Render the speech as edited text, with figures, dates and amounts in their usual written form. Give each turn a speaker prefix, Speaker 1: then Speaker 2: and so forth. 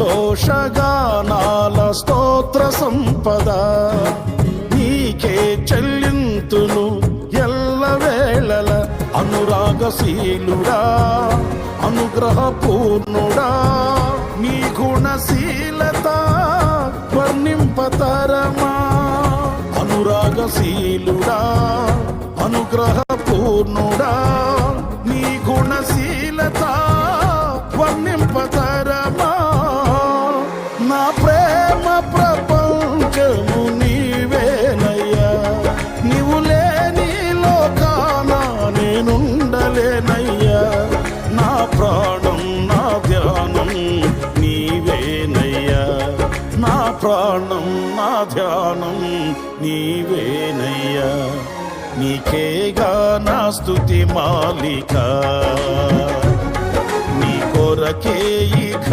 Speaker 1: సంతోషగానాల స్తోత్ర సంపద నీకే చెల్లింతును ఎల్లవేళల. అనురాగశీలుడా అనుగ్రహపూర్ణుడా నీ గుణశీలత వర్ణింపతరమా. అనురాగశీలుడా అనుగ్రహపూర్ణుడా నీ గుణశీలత వర్ణింపతరమా. నా ప్రేమ ప్రపంచము నీవేనయ్యా, నీవు లేని లోకాన నేనుండలేనయ్యా. నా ప్రాణం నా ధ్యానం నీవేనయ్యా, నా ప్రాణం నా ధ్యానం నీవేనయ్యా. నీకేగా నా స్తుతి మాలిక, నీ కొరకే ఈ